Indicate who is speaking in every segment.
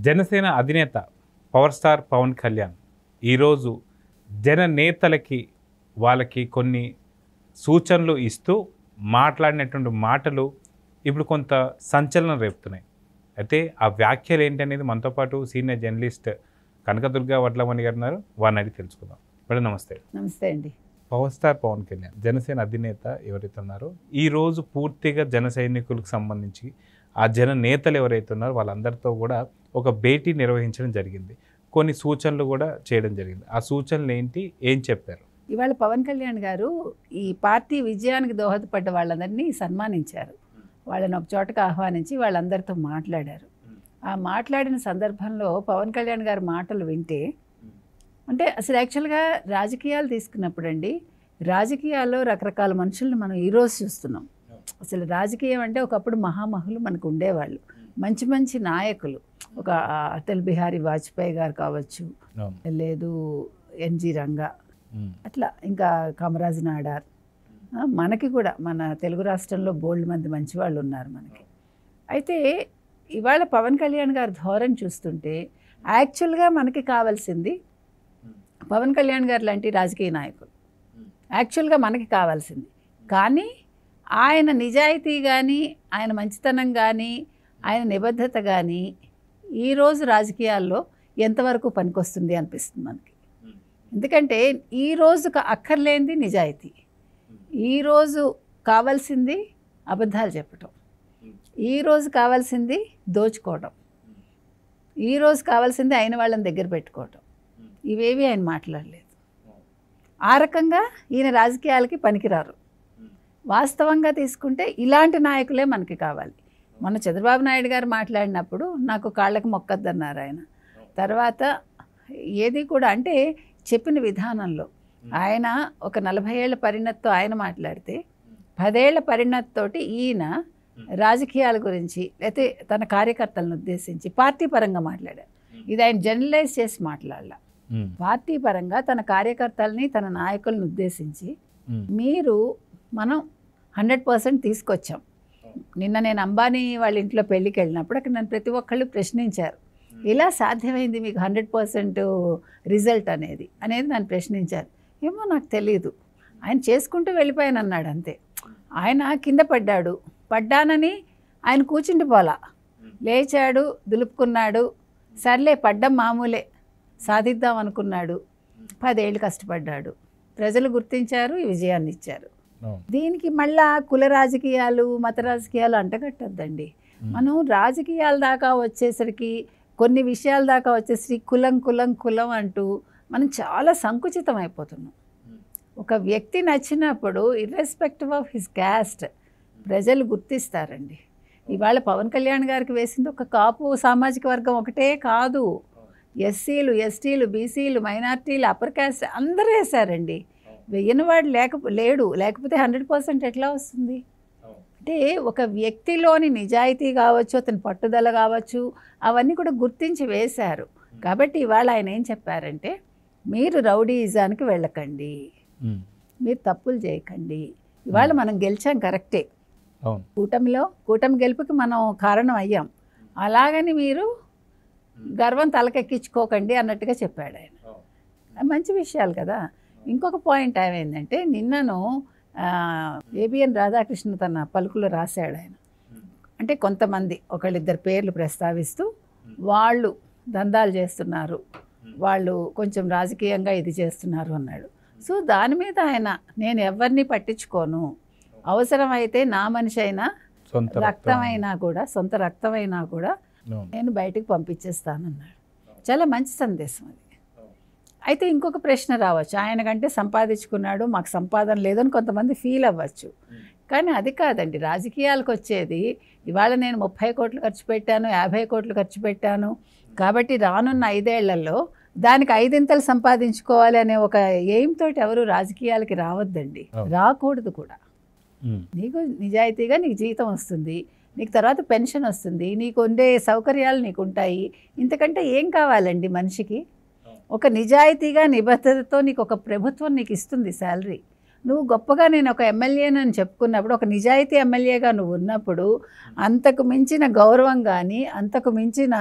Speaker 1: జనసేన అధినేత power star Pawan Kalyan ఈరోజు జన నేతలకి వాళ్ళకి కొన్ని సూచనలు ఇస్తూ మాట్లాడినటువంటి మాటలు ఇప్పుడు కొంత సంచలనం రేపుతున్నాయి. అయితే ఆ వ్యాఖ్యలు ఏంటనేది మనతో పాటు సీనియర్ జర్నలిస్ట్ కనకదుర్గ వడ్లమణి గారు ఉన్నారు. వారిని అడిగి తెలుసుకుందాం. మేడం నమస్తే.
Speaker 2: నమస్తే అండి.
Speaker 1: పవర్ స్టార్ పవన్ కళ్యాణ్ జనసేన అధినేత ఎవరైతే ఉన్నారో ఈరోజు పూర్తిగా జన సైనికులకు సంబంధించి ఆ జన నేతలు ఎవరైతే ఉన్నారో వాళ్ళందరితో కూడా ఒక భేటీ నిర్వహించడం జరిగింది. కొన్ని సూచనలు కూడా చేయడం జరిగింది. ఆ సూచనలు ఏంటి, ఏం చెప్పారు?
Speaker 2: ఇవాళ పవన్ కళ్యాణ్ గారు ఈ పార్టీ విజయానికి దోహదపడ్డ వాళ్ళందరినీ సన్మానించారు. వాళ్ళని ఒక చోటకు ఆహ్వానించి వాళ్ళందరితో మాట్లాడారు. ఆ మాట్లాడిన సందర్భంలో పవన్ కళ్యాణ్ గారి మాటలు వింటే అంటే అసలు యాక్చువల్గా రాజకీయాలు తీసుకున్నప్పుడు అండి, రాజకీయాల్లో రకరకాల మనుషులను మనం ఈరోజు చూస్తున్నాం. అసలు రాజకీయం అంటే ఒకప్పుడు మహామహులు మనకు ఉండేవాళ్ళు, మంచి మంచి నాయకులు. ఒక అటల్ బిహారీ వాజ్పేయి గారు కావచ్చు, లేదు ఎన్జి రంగా, అట్లా ఇంకా కామరాజ్ నాడార్, మనకి కూడా మన తెలుగు రాష్ట్రంలో బోల్డ్ మంది మంచి వాళ్ళు ఉన్నారు మనకి. అయితే ఇవాళ పవన్ కళ్యాణ్ గారి ధోరణి చూస్తుంటే యాక్చువల్గా మనకి కావాల్సింది పవన్ కళ్యాణ్ గారు లాంటి రాజకీయ నాయకులు యాక్చువల్గా మనకి కావాల్సింది. కానీ ఆయన నిజాయితీ కానీ, ఆయన మంచితనం కానీ, ఆయన నిబద్ధత కానీ ఈరోజు రాజకీయాల్లో ఎంతవరకు పనికొస్తుంది అనిపిస్తుంది మనకి. ఎందుకంటే ఈరోజు అక్కర్లేనిది నిజాయితీ, ఈరోజు కావాల్సింది అబద్ధాలు చెప్పటం, ఈరోజు కావాల్సింది దోచుకోవడం, ఈరోజు కావాల్సింది అయిన వాళ్ళని దగ్గర పెట్టుకోవటం. ఇవేవి ఆయన మాట్లాడలేదు. ఆ రకంగా ఈయన రాజకీయాలకి పనికిరారు. వాస్తవంగా తీసుకుంటే ఇలాంటి నాయకులే మనకి కావాలి. మొన్న చంద్రబాబు నాయుడు గారు మాట్లాడినప్పుడు నాకు కాళ్ళకు మొక్కద్దన్నారు ఆయన. తర్వాత ఏది కూడా అంటే చెప్పిన విధానంలో ఆయన ఒక 40 ఏళ్ల పరిణతితో ఆయన మాట్లాడితే 10 ఏళ్ల పరిణతితోటి ఈయన రాజకీయాల గురించి లేకపోతే తన కార్యకర్తలను ఉద్దేశించి పార్టీ పరంగా మాట్లాడారు. ఇది ఆయన జనరలైజ్ చేసి మాట్లాడాల. పార్టీ పరంగా తన కార్యకర్తల్ని, తన నాయకులను ఉద్దేశించి మనం 100% తీసుకొచ్చాం. నిన్న నేను అంబానీ వాళ్ళ ఇంట్లో పెళ్ళికి వెళ్ళినప్పుడు అక్కడ నన్ను ప్రతి ఒక్కళ్ళు ప్రశ్నించారు, ఇలా సాధ్యమైంది మీకు 100% రిజల్ట్ అనేది నన్ను ప్రశ్నించారు. ఏమో నాకు తెలియదు, ఆయన చేసుకుంటూ వెళ్ళిపోయాను అన్నాడు అంతే. ఆయన కింద పడ్డానని ఆయన కూర్చుండిపోలా, లేచాడు, దులుపుకున్నాడు, సర్లే పడ్డం మామూలే, సాధిద్దాం అనుకున్నాడు. 10 ఏళ్ళు కష్టపడ్డాడు, ప్రజలు గుర్తించారు, ఈ విజయాన్ని ఇచ్చారు. దీనికి మళ్ళా కుల రాజకీయాలు, మత రాజకీయాలు అంటగట్టద్దండి. మనం రాజకీయాల దాకా వచ్చేసరికి, కొన్ని విషయాల దాకా వచ్చేసరికి కులం అంటూ మనం చాలా సంకుచితం అయిపోతున్నాం. ఒక వ్యక్తి నచ్చినప్పుడు ఇర్రెస్పెక్టివ్ ఆఫ్ హిస్ క్యాస్ట్ ప్రజలు గుర్తిస్తారండి. ఇవాళ పవన్ కళ్యాణ్ గారికి వేసింది ఒక కాపు సామాజిక వర్గం ఒకటే కాదు, ఎస్సీలు, ఎస్టీలు, బీసీలు, మైనార్టీలు, అప్పర్ క్యాస్ట్ అందరూ వేశారండి. వెయ్యనివాడు లేకపోతే 100% ఎట్లా వస్తుంది? అంటే ఒక వ్యక్తిలోని నిజాయితీ కావచ్చు, అతని పట్టుదల కావచ్చు, అవన్నీ కూడా గుర్తించి వేశారు. కాబట్టి ఇవాళ ఆయన ఏం చెప్పారంటే, మీరు రౌడీయిజానికి వెళ్ళకండి, మీరు తప్పులు చేయకండి. ఇవాళ మనం గెలిచాం కరెక్టే, కూటమి గెలుపుకి మనం కారణం అయ్యాం, అలాగని మీరు గర్వం తలకెక్కించుకోకండి అన్నట్టుగా చెప్పాడు ఆయన. మంచి విషయాలు కదా. ఇంకొక పాయింట్ ఏమైందంటే, నిన్నను ఏబిఎన్ రాధాకృష్ణ తన పలుకులో రాశాడు ఆయన. అంటే కొంతమంది ఒకళ్ళిద్దరు పేర్లు ప్రస్తావిస్తూ వాళ్ళు దందాలు చేస్తున్నారు, వాళ్ళు కొంచెం రాజకీయంగా ఇది చేస్తున్నారు అన్నాడు. సో దాని మీద ఆయన, నేను ఎవరిని పట్టించుకోను, అవసరమైతే నా మనిషి అయినా సొంత రక్తమైనా కూడా నేను బయటకు పంపించేస్తానన్నాడు. చాలా మంచి సందేశం అది. అయితే ఇంకొక ప్రశ్న రావచ్చు, ఆయన కంటే సంపాదించుకున్నాడు, మాకు సంపాదన లేదని కొంతమంది ఫీల్ అవ్వచ్చు. కానీ అది కాదండి రాజకీయాలకు వచ్చేది. ఇవాళ నేను 30 కోట్లు ఖర్చు పెట్టాను, 50 కోట్లు ఖర్చు పెట్టాను, కాబట్టి రానున్న 5 ఏళ్లలో దానికి 5 సంపాదించుకోవాలి అనే ఒక ఎయిమ్ తోటి ఎవరు రాజకీయాలకి రావద్దండి, రాకూడదు కూడా. నీకు నిజాయితీగా నీకు జీతం వస్తుంది, నీకు తర్వాత పెన్షన్ వస్తుంది, నీకు ఉండే సౌకర్యాలు నీకు ఉంటాయి. ఇంతకంటే ఏం కావాలండి మనిషికి? ఒక నిజాయితీగా నిబద్ధతతో నీకు ఒక ప్రభుత్వం నీకు ఇస్తుంది శాలరీ. నువ్వు గొప్పగా నేను ఒక ఎమ్మెల్యేనని చెప్పుకున్నప్పుడు, ఒక నిజాయితీ ఎమ్మెల్యేగా నువ్వు ఉన్నప్పుడు, అంతకు మించిన గౌరవం కానీ, అంతకు మించిన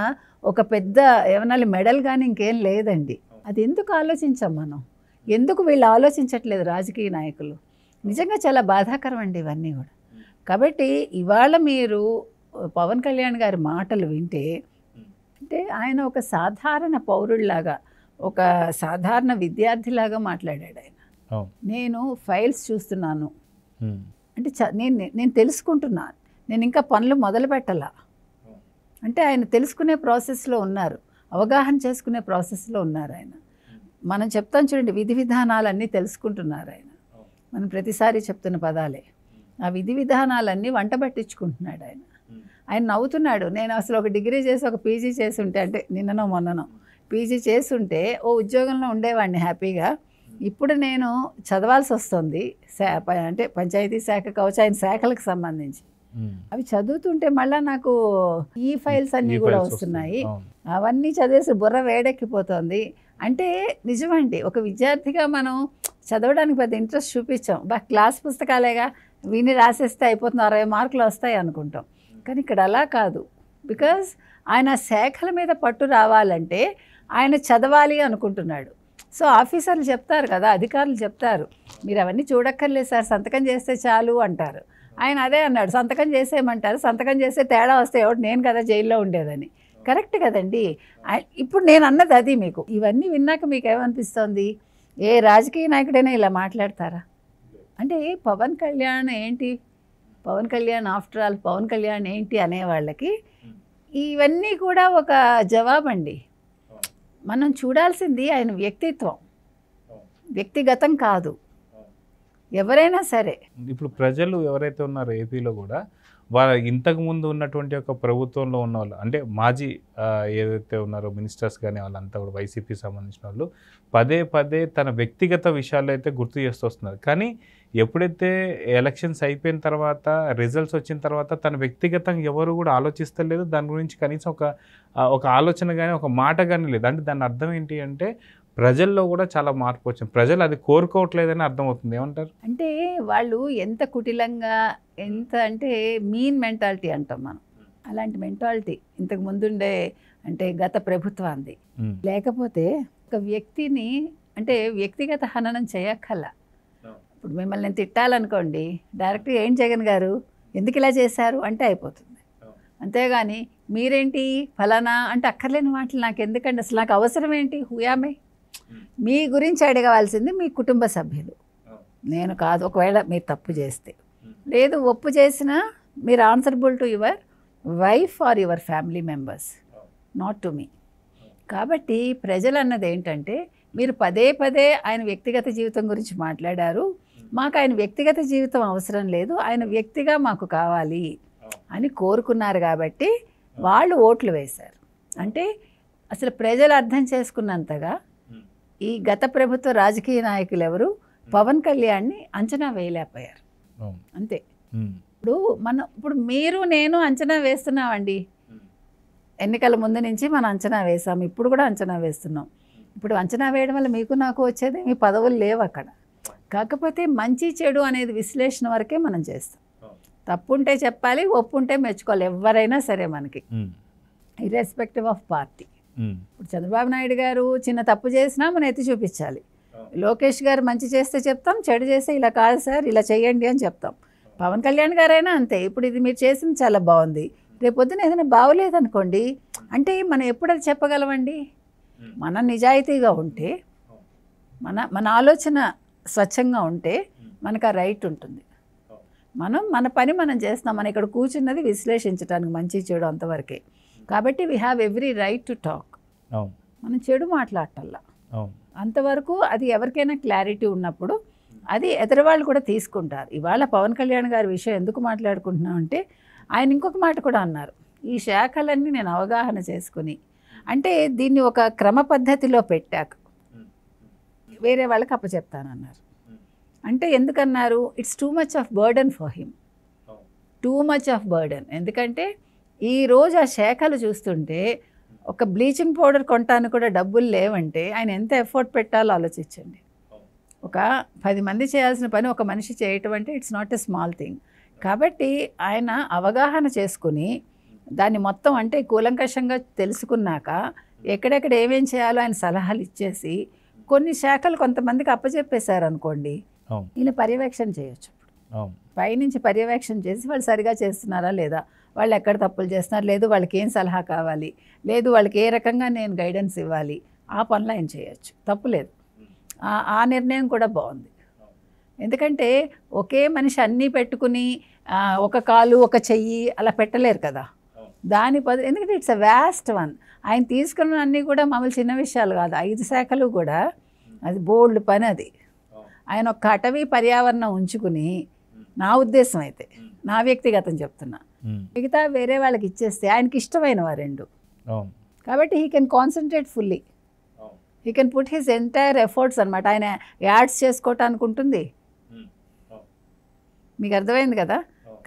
Speaker 2: ఒక పెద్ద ఏమన్నా మెడల్ కానీ ఇంకేం లేదండి. అది ఎందుకు ఆలోచించాం మనం? ఎందుకు వీళ్ళు ఆలోచించట్లేదు రాజకీయ నాయకులు? నిజంగా చాలా బాధాకరం అండి ఇవన్నీ కూడా. కాబట్టి ఇవాళ మీరు పవన్ కళ్యాణ్ గారి మాటలు వింటే, అంటే ఆయన ఒక సాధారణ పౌరుడిలాగా, ఒక సాధారణ విద్యార్థిలాగా మాట్లాడాడు ఆయన. నేను ఫైల్స్ చూస్తున్నాను అంటే నేను తెలుసుకుంటున్నాను, నేను ఇంకా పనులు మొదలు పెట్టాలా అంటే ఆయన తెలుసుకునే ప్రాసెస్లో ఉన్నారు, అవగాహన చేసుకునే ప్రాసెస్లో ఉన్నారు ఆయన. మనం చెప్తాం చూడండి, విధి విధానాలన్నీ తెలుసుకుంటున్నారు ఆయన. మనం ప్రతిసారి చెప్తున్న పదాలే. ఆ విధి విధానాలన్నీ వంట పట్టించుకుంటున్నాడు ఆయన. ఆయన నవ్వుతున్నాడు. నేను అసలు ఒక డిగ్రీ చేసి ఒక పీజీ చేసి ఉంటే, అంటే నిన్ననో మొన్ననో పీజీ చేస్తుంటే ఓ ఉద్యోగంలో ఉండేవాడిని హ్యాపీగా. ఇప్పుడు నేను చదవాల్సి వస్తుంది, అంటే పంచాయతీ శాఖ కావచ్చు, ఆయన శాఖలకు సంబంధించి అవి చదువుతుంటే మళ్ళీ నాకు ఈ ఫైల్స్ అన్నీ కూడా వస్తున్నాయి. అవన్నీ చదివేసి బుర్ర వేడెక్కిపోతుంది. అంటే నిజమండి, ఒక విద్యార్థిగా మనం చదవడానికి పెద్ద ఇంట్రెస్ట్ చూపించాం. క్లాస్ పుస్తకాలేగా విని రాసేస్తే అయిపోతుంది, 60 మార్కులు వస్తాయి అనుకుంటాం. కానీ ఇక్కడ అలా కాదు. బికాజ్ ఆయన శాఖల మీద పట్టు రావాలంటే ఆయన చదవాలి అనుకుంటున్నాడు. సో ఆఫీసర్లు చెప్తారు కదా, అధికారులు చెప్తారు, మీరు అవన్నీ చూడక్కర్లేదు సార్, సంతకం చేస్తే చాలు అంటారు. ఆయన అదే అన్నాడు, సంతకం చేసేయమంటారు, సంతకం చేస్తే తేడా వస్తే ఎవడు, నేను కదా జైల్లో ఉండేదని. కరెక్ట్ కదండి. ఇప్పుడు నేను అన్నది అది. మీకు ఇవన్నీ విన్నాక మీకు ఏమనిపిస్తుంది? ఏ రాజకీయ నాయకుడైనా ఇలా మాట్లాడతారా? అంటే పవన్ కళ్యాణ్ ఏంటి, పవన్ కళ్యాణ్ ఆఫ్టర్ ఆల్ పవన్ కళ్యాణ్ ఏంటి అనేవాళ్ళకి ఇవన్నీ కూడా ఒక జవాబండి. మనం చూడాల్సింది ఆయన వ్యక్తిత్వం, వ్యక్తిగతం కాదు. ఎవరైనా సరే
Speaker 1: ఇప్పుడు ప్రజలు ఎవరైతే ఉన్నారో ఏపీలో కూడా, వాళ్ళ ఇంతకుముందు ఉన్నటువంటి ఒక ప్రభుత్వంలో ఉన్న వాళ్ళు, అంటే మాజీ ఏదైతే ఉన్నారో మినిస్టర్స్ కానీ వాళ్ళంతా కూడా వైసీపీ సంబంధించిన వాళ్ళు పదే పదే తన వ్యక్తిగత విషయాలు అయితే గుర్తు చేస్తూ వస్తున్నారు. కానీ ఎప్పుడైతే ఎలక్షన్స్ అయిపోయిన తర్వాత, రిజల్ట్స్ వచ్చిన తర్వాత తన వ్యక్తిగతంగా ఎవరు కూడా ఆలోచిస్తలేదు. దాని గురించి కనీసం ఒక ఆలోచన కానీ ఒక మాట కానీ లేదు. అంటే దాని అర్థం ఏంటి అంటే ప్రజల్లో కూడా చాలా మార్పు వచ్చింది. ప్రజలు అది కోరుకోవట్లేదని అర్థమవుతుంది. ఏమంటారు?
Speaker 2: అంటే వాళ్ళు ఎంత కుటిలంగా, ఎంత అంటే మీన్ మెంటాలిటీ అంటాం మనం, అలాంటి మెంటాలిటీ ఇంతకు ముందుండే అంటే గత ప్రభుత్వాన్ని. లేకపోతే ఒక వ్యక్తిని అంటే వ్యక్తిగత హననం చేయక్కర్లా. ఇప్పుడు మిమ్మల్ని నేను తిట్టాలనుకోండి, డైరెక్ట్గా ఏం జగన్ గారు ఎందుకు ఇలా చేశారు అంటే అయిపోతుంది. అంతేగాని మీరేంటి ఫలానా అంటే అక్కర్లేని మాటలు నాకు ఎందుకండి, అసలు నాకు అవసరం ఏంటి? హుయామే మీ గురించి అడగవలసింది మీ కుటుంబ సభ్యులు, నేను కాదు. ఒకవేళ మీరు తప్పు చేస్తే, లేదు ఒప్పు చేసినా మీరు answerable to your wife or your family members, not to me. కాబట్టి ప్రజలు అన్నది ఏంటంటే, మీరు పదే పదే ఆయన వ్యక్తిగత జీవితం గురించి మాట్లాడారు, మాకు ఆయన వ్యక్తిగత జీవితం అవసరం లేదు, ఆయన వ్యక్తిగా మాకు కావాలి అని కోరుకున్నారు. కాబట్టి వాళ్ళు ఓట్లు వేశారు. అంటే అసలు ప్రజలు అర్థం చేసుకున్నంతగా ఈ గత ప్రభుత్వ రాజకీయ నాయకులు ఎవరు పవన్ కళ్యాణ్ని అంచనా వేయలేకపోయారు. అంతే. ఇప్పుడు మీరు నేను అంచనా వేస్తున్నామండి. ఎన్నికల ముందు నుంచి మనం అంచనా వేసాం, ఇప్పుడు కూడా అంచనా వేస్తున్నాం. ఇప్పుడు అంచనా వేయడం వల్ల మీకు నాకు వచ్చేది మీ పదవులు లేవు అక్కడ. కాకపోతే మంచి చెడు అనేది విశ్లేషణ వరకే మనం చేస్తాం. తప్పుంటే చెప్పాలి, ఒప్పుంటే మెచ్చుకోవాలి ఎవరైనా సరే మనకి, ఇర్రెస్పెక్టివ్ ఆఫ్ పార్టీ. ఇప్పుడు చంద్రబాబు నాయుడు గారు చిన్న తప్పు చేసినా మనం ఎత్తి చూపించాలి. లోకేష్ గారు మంచి చేస్తే చెప్తాం, చెడు చేస్తే ఇలా కాదు సార్ ఇలా చేయండి అని చెప్తాం. పవన్ కళ్యాణ్ గారైనా అంతే. ఇప్పుడు ఇది మీరు చేసింది చాలా బాగుంది, రేపొద్దున ఏదైనా బాగోలేదనుకోండి అంటే మనం ఎప్పుడు అది చెప్పగలమండి? మనం నిజాయితీగా ఉంటే, మన ఆలోచన స్వచ్ఛంగా ఉంటే మనకు ఆ రైట్ ఉంటుంది. మన పని మనం చేస్తాం. మనం ఇక్కడ కూర్చున్నది విశ్లేషించడానికి మంచి చెడు అంతవరకే. కాబట్టి we have every right to talk. మనం చెడు మాట్లాడాల అంతవరకు. అది ఎవరికైనా క్లారిటీ ఉన్నప్పుడు అది ఎదురువాళ్ళు కూడా తీసుకుంటారు. ఇవాళ పవన్ కళ్యాణ్ గారి విషయం ఎందుకు మాట్లాడుకుంటున్నాం అంటే, ఆయన ఇంకొక మాట కూడా అన్నారు, ఈ శాఖలన్నీ నేను అవగాహన చేసుకుని, అంటే దీన్ని ఒక క్రమ పద్ధతిలో పెట్టాక వేరే వాళ్ళకి అప్పచెప్తానన్నారు. అంటే ఎందుకన్నారు? It's too much of burden for him, too much of burden. ఎందుకంటే ఈరోజు ఆ శాఖలు చూస్తుంటే ఒక బ్లీచింగ్ పౌడర్ కొనటానికి కూడా డబ్బులు లేవంటే ఆయన ఎంత ఎఫర్ట్ పెట్టాలో ఆలోచించండి. ఒక 10 మంది చేయాల్సిన పని ఒక మనిషి చేయటం అంటే it's not a small thing. కాబట్టి ఆయన అవగాహన చేసుకుని దాన్ని మొత్తం అంటే కూలంకషంగా తెలుసుకున్నాక ఎక్కడెక్కడ ఏమేం చేయాలో ఆయన సలహాలు ఇచ్చేసి కొన్ని శాఖలు కొంతమందికి అప్పచెప్పేశారనుకోండి,
Speaker 1: అవును
Speaker 2: ఈయన పర్యవేక్షణ చేయొచ్చు.
Speaker 1: అవును
Speaker 2: పైనుంచి పర్యవేక్షణ చేసి వాళ్ళు సరిగా చేస్తున్నారా లేదా, వాళ్ళు ఎక్కడ తప్పులు చేస్తున్నారు, లేదు వాళ్ళకి ఏం సలహా కావాలి, లేదు వాళ్ళకి ఏ రకంగా నేను గైడెన్స్ ఇవ్వాలి, ఆ పనులు ఆయన చేయొచ్చు, తప్పులేదు. ఆ నిర్ణయం కూడా బాగుంది. ఎందుకంటే ఒకే మనిషి అన్నీ పెట్టుకుని ఒక కాలు ఒక చెయ్యి అలా పెట్టలేరు కదా. దాని ఎందుకంటే ఇట్స్ అ వ్యాస్ట్ వన్. ఆయన తీసుకున్న అన్నీ కూడా మామూలు చిన్న విషయాలు కాదు, 5 శాఖలు కూడా అది బోల్డ్ పని. అది ఆయన ఒక అటవీ పర్యావరణం ఉంచుకుని, నా ఉద్దేశం అయితే, నా వ్యక్తిగతం చెప్తున్నా, మిగతా వేరే వాళ్ళకి ఇచ్చేస్తే ఆయనకి ఇష్టమైనవా 2. కాబట్టి he can concentrate fully, he can put his entire efforts అనమాట. ఆయన యాడ్స్ చేసుకోవటానికి ఉంటుంది, మీకు అర్థమైంది కదా.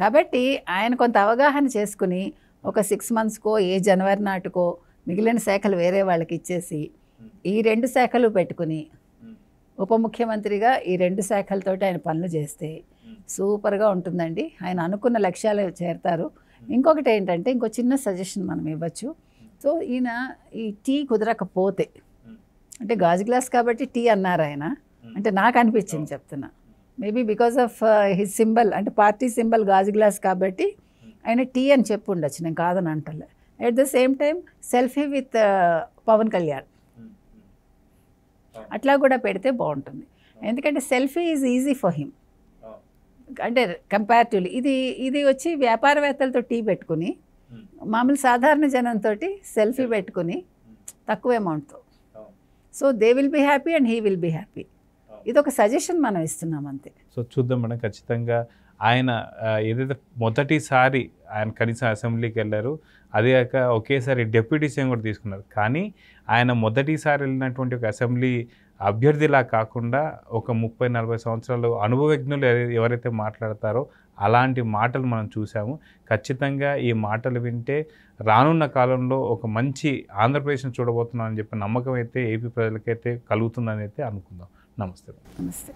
Speaker 2: కాబట్టి ఆయన కొంత అవగాహన చేసుకుని ఒక 6 monthsకో ఏ జనవరి నాటుకో మిగిలిన శాఖలు వేరే వాళ్ళకి ఇచ్చేసి ఈ 2 శాఖలు పెట్టుకుని ఉప ముఖ్యమంత్రిగా ఈ 2 శాఖలతోటి ఆయన పనులు చేస్తే సూపర్గా ఉంటుందండి. ఆయన అనుకున్న లక్ష్యాలు చేరతారు. ఇంకొకటి ఏంటంటే, ఇంకో చిన్న సజెషన్ మనం ఇవ్వచ్చు. సో ఈయన ఈ టీ కుదరకపోతే, అంటే గాజు గ్లాస్ కాబట్టి టీ అన్నారు ఆయన, అంటే నాకు అనిపించింది చెప్తున్నా, maybe because of his symbol, అంటే పార్టీ సింబల్ గాజు గ్లాస్ కాబట్టి ఆయన టీ అని చెప్పు ఉండొచ్చు, నేను కాదని అంటలే. At the same time selfie with Pawan Kalyan అట్లా కూడా పెడితే బాగుంటుంది. ఎందుకంటే selfie is easy for him, అంటే కంపారిటివ్లీ. ఇది వచ్చి వ్యాపారవేత్తలతో టీ పెట్టుకుని మామూలు సాధారణ జనంతో సెల్ఫీ పెట్టుకుని తక్కువ అమౌంట్తో, so they will be happy and he will be happy. ఇది ఒక సజెషన్ మనం ఇస్తున్నాం అంతే.
Speaker 1: సో చూద్దాం మేడం, ఖచ్చితంగా ఆయన ఏదైతే మొదటిసారి ఆయన కనీసం అసెంబ్లీకి వెళ్ళారు, అదే కాక ఒకేసారి డిప్యూటీ సీఎం కూడా తీసుకున్నారు. కానీ ఆయన మొదటిసారి వెళ్ళినటువంటి ఒక అసెంబ్లీ అభ్యర్థిలా కాకుండా ఒక 30-40 సంవత్సరాలు అనుభవజ్ఞులు ఎవరైతే మాట్లాడతారో అలాంటి మాటలు మనం చూసాము. ఖచ్చితంగా ఈ మాటలు వింటే రానున్న కాలంలో ఒక మంచి ఆంధ్రప్రదేశ్ని చూడబోతున్నామని చెప్పి నమ్మకం అయితే ఏపీ ప్రజలకైతే కలుగుతుందని అయితే అనుకుందాం. నమస్తే.
Speaker 2: నమస్తే.